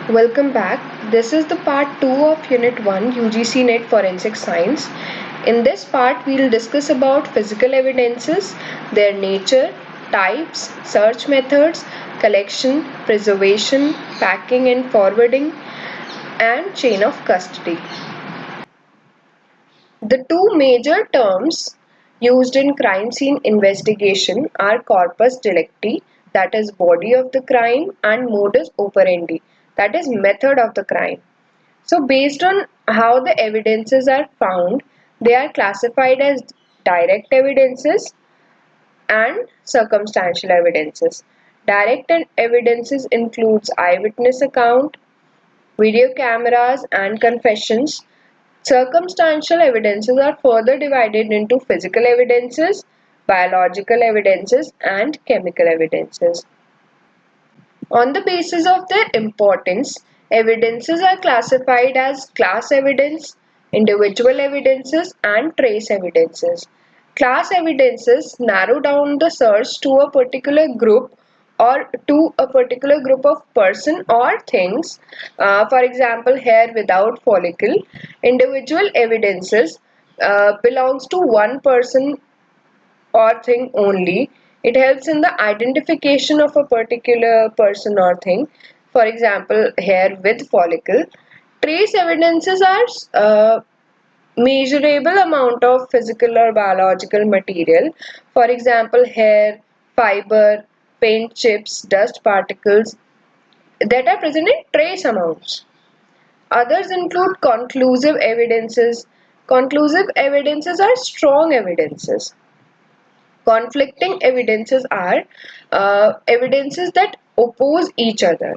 Welcome back. This is the part 2 of Unit 1 UGC-NET Forensic Science. In this part, we'll discuss about physical evidences, their nature, types, search methods, collection, preservation, packing and forwarding, and chain of custody. The two major terms used in crime scene investigation are corpus delicti, that is body of the crime, and modus operandi, that is method of the crime. So based on how the evidences are found, they are classified as direct evidences and circumstantial evidences. Direct evidences includes eyewitness account, video cameras and confessions. Circumstantial evidences are further divided into physical evidences, biological evidences and chemical evidences. On the basis of their importance, evidences are classified as class evidence, individual evidences and trace evidences. Class evidences narrow down the search to a particular group or to a particular group of person or things. For example, hair without follicle. Individual evidences belongs to one person or thing only. It helps in the identification of a particular person or thing. For example, hair with follicle. Trace evidences are measurable amount of physical or biological material. For example, hair, fiber, paint chips, dust particles that are present in trace amounts. Others include conclusive evidences. Conclusive evidences are strong evidences. Conflicting evidences are evidences that oppose each other.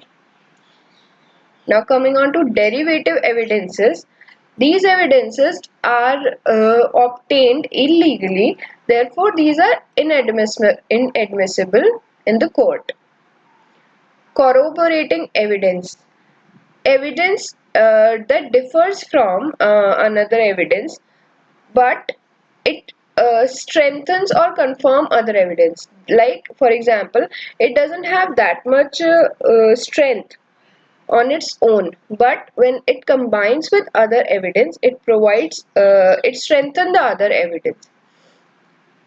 Now coming on to derivative evidences, these evidences are obtained illegally, therefore these are inadmissible in the court. Corroborating evidence. Evidence that differs from another evidence, but it strengthens or confirm other evidence. Like for example, it doesn't have that much strength on its own, but when it combines with other evidence, it strengthens the other evidence.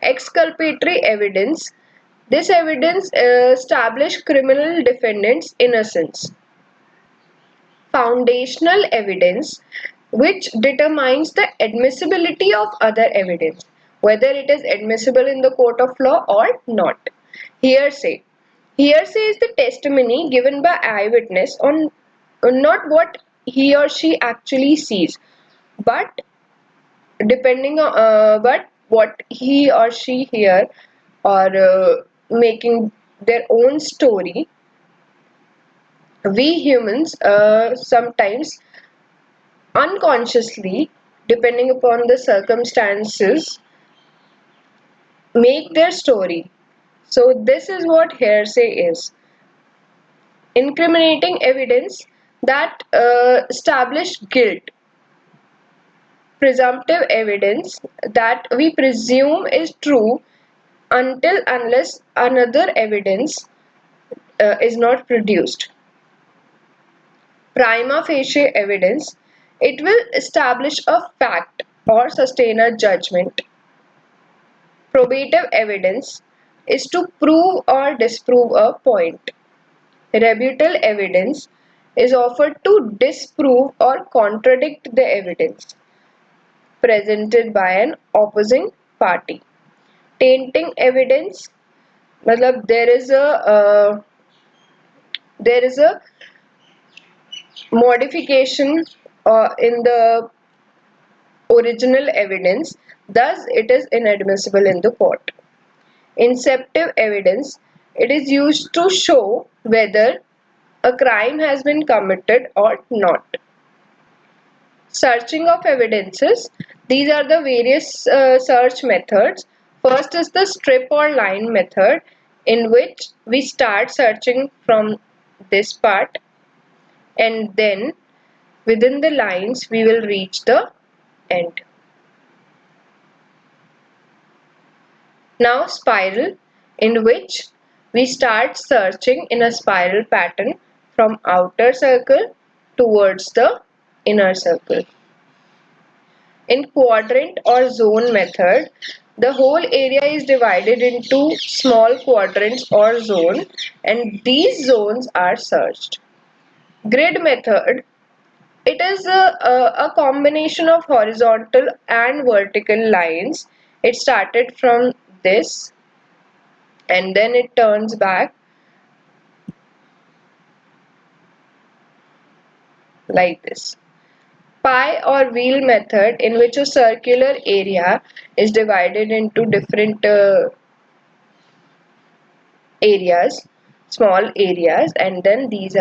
Exculpatory evidence. This evidence establishes criminal defendant's innocence. Foundational evidence, which determines the admissibility of other evidence, whether it is admissible in the court of law or not. Hearsay. Hearsay is the testimony given by eyewitness on not what he or she actually sees, but but what he or she hear, or making their own story. We humans sometimes unconsciously, depending upon the circumstances, make their story. So this is what hearsay is. Incriminating evidence that establish guilt. Presumptive evidence that we presume is true until unless another evidence is not produced. Prima facie evidence, it will establish a fact or sustain a judgment. Probative evidence is to prove or disprove a point. Rebuttal evidence is offered to disprove or contradict the evidence presented by an opposing party. Tainting evidence, matlab there is a modification in the original evidence, thus it is inadmissible in the court. Inceptive evidence, it is used to show whether a crime has been committed or not. Searching of evidences, these are the various search methods. First is the strip or line method, in which we start searching from this part and then within the lines we will reach the end. Now spiral, in which we start searching in a spiral pattern from outer circle towards the inner circle. In quadrant or zone method, the whole area is divided into small quadrants or zone, and these zones are searched. Grid method, it is a combination of horizontal and vertical lines. It started from this and then it turns back like this. Pie or wheel method, in which a circular area is divided into different areas, small areas, and then these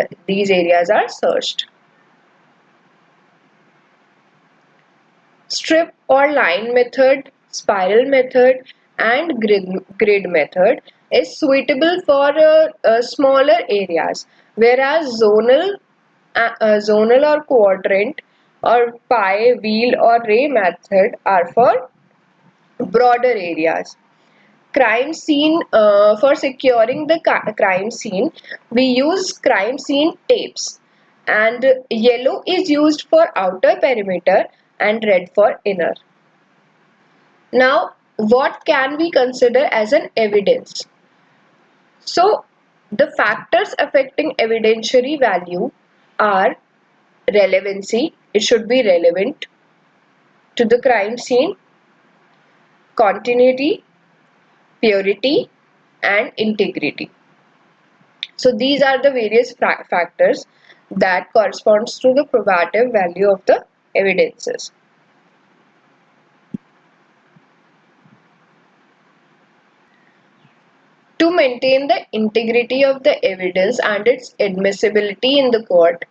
areas are searched. Strip or line method, spiral method, and grid method is suitable for smaller areas, whereas zonal or quadrant or pie, wheel, or ray method are for broader areas. Crime scene, for securing the crime scene, we use crime scene tapes, and yellow is used for outer perimeter and red for inner. Now, what can we consider as an evidence? So, the factors affecting evidentiary value are relevancy, it should be relevant to the crime scene, continuity, purity, and integrity. So these are the various factors that corresponds to the probative value of the evidences. To maintain the integrity of the evidence and its admissibility in the court,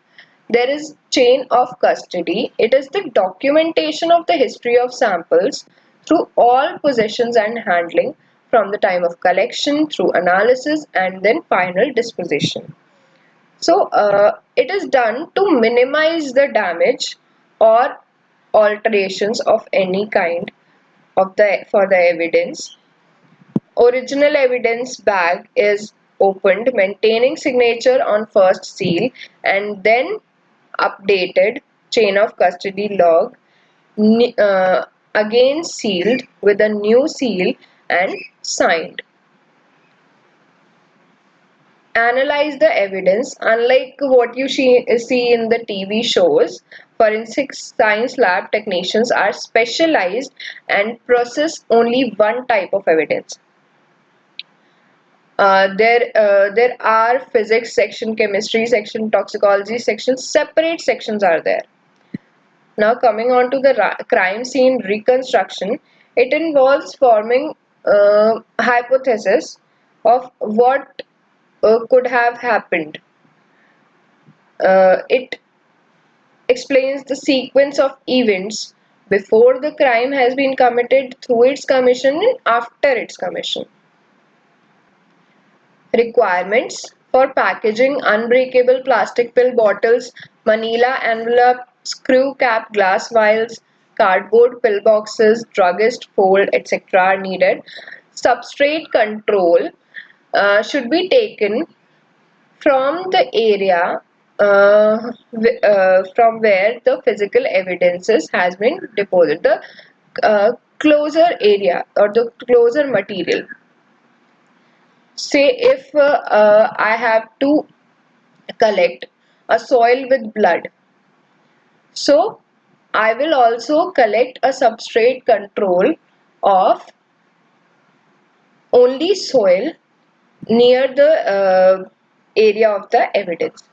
there is chain of custody. It is the documentation of the history of samples through all possessions and handling, from the time of collection through analysis and then final disposition. So it is done to minimize the damage or alterations of any kind for the evidence. Original evidence bag is opened, maintaining signature on first seal, and then updated chain of custody log, again sealed with a new seal and signed. Analyze the evidence. Unlike what you see in the TV shows, forensic science lab technicians are specialized and process only one type of evidence. There are physics section, chemistry section, toxicology section, separate sections are there. Now coming on to the crime scene reconstruction, it involves forming hypothesis of what could have happened. It explains the sequence of events before the crime has been committed, through its commission, and after its commission. Requirements for packaging: unbreakable plastic pill bottles, manila envelope, screw cap glass vials, cardboard pill boxes, druggist fold, etc. are needed. Substrate control should be taken from the area from where the physical evidences has been deposited, the closer area or the closer material. Say if I have to collect a soil with blood, so I will also collect a substrate control of only soil near the area of the evidence.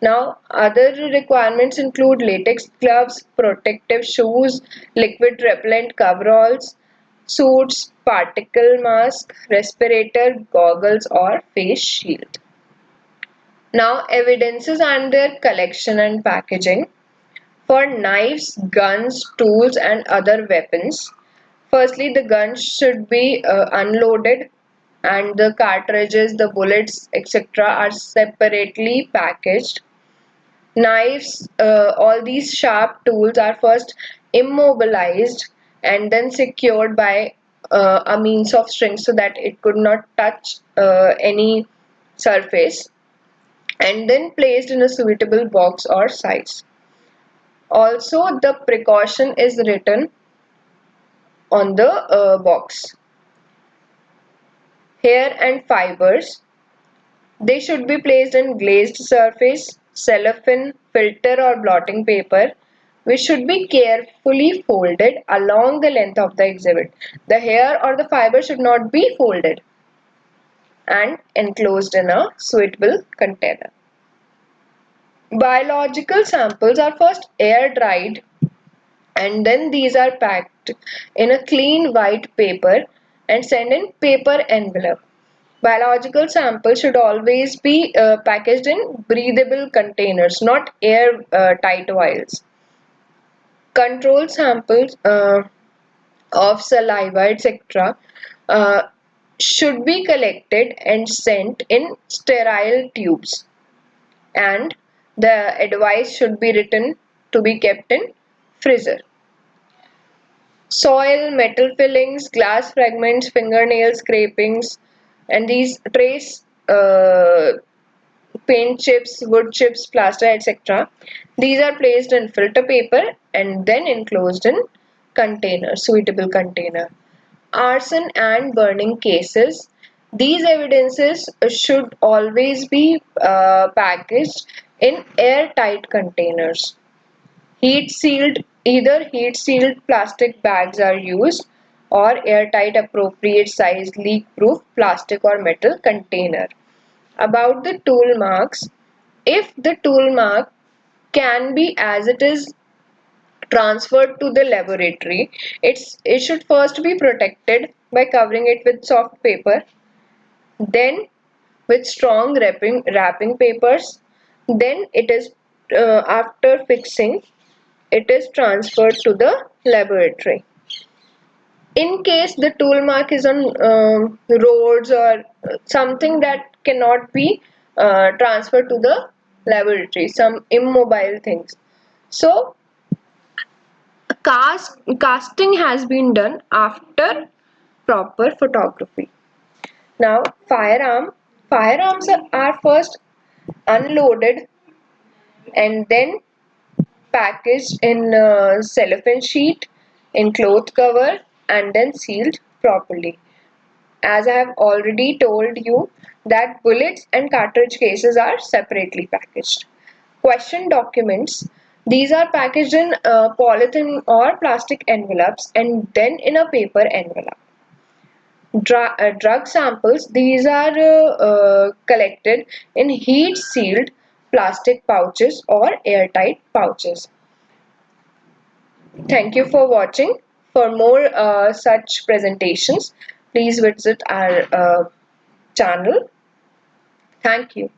Now, other requirements include latex gloves, protective shoes, liquid repellent coveralls, suits, particle mask, respirator, goggles, or face shield. Now, evidences and their collection and packaging. For knives, guns, tools, and other weapons, firstly, the guns should be unloaded, and the cartridges, the bullets, etc. are separately packaged. Knives, all these sharp tools are first immobilized and then secured by a means of string so that it could not touch any surface. and then placed in a suitable box or size. Also, the precaution is written on the box. Hair and fibers, they should be placed in glazed surface, cellophane, filter or blotting paper, which should be carefully folded along the length of the exhibit. The hair or the fiber should not be folded and enclosed in a suitable container. Biological samples are first air dried and then these are packed in a clean white paper and sent in paper envelope. Biological samples should always be packaged in breathable containers, not air tight vials. Control samples of saliva, etc., uh, should be collected and sent in sterile tubes, and the advice should be written to be kept in freezer. Soil, metal fillings, glass fragments, fingernail scrapings, and these trace paint chips, wood chips, plaster, etc. These are placed in filter paper and then enclosed in container, suitable container. Arson and burning cases. These evidences should always be packaged in airtight containers. Either heat sealed plastic bags are used or airtight appropriate size leak proof plastic or metal container. About the tool marks, if the tool mark can be as it is transferred to the laboratory, it should first be protected by covering it with soft paper, then with strong wrapping papers, then it is after fixing it is transferred to the laboratory. In case the tool mark is on roads or something that cannot be transferred to the laboratory, some immobile things, so casting has been done after proper photography. Now firearms are first unloaded and then packaged in cellophane sheet in cloth cover and then sealed properly. As I have already told you that bullets and cartridge cases are separately packaged. Question documents, these are packaged in polythene or plastic envelopes and then in a paper envelope. Drug samples, these are collected in heat sealed plastic pouches or airtight pouches. Thank you for watching. For more such presentations, please visit our channel. Thank you.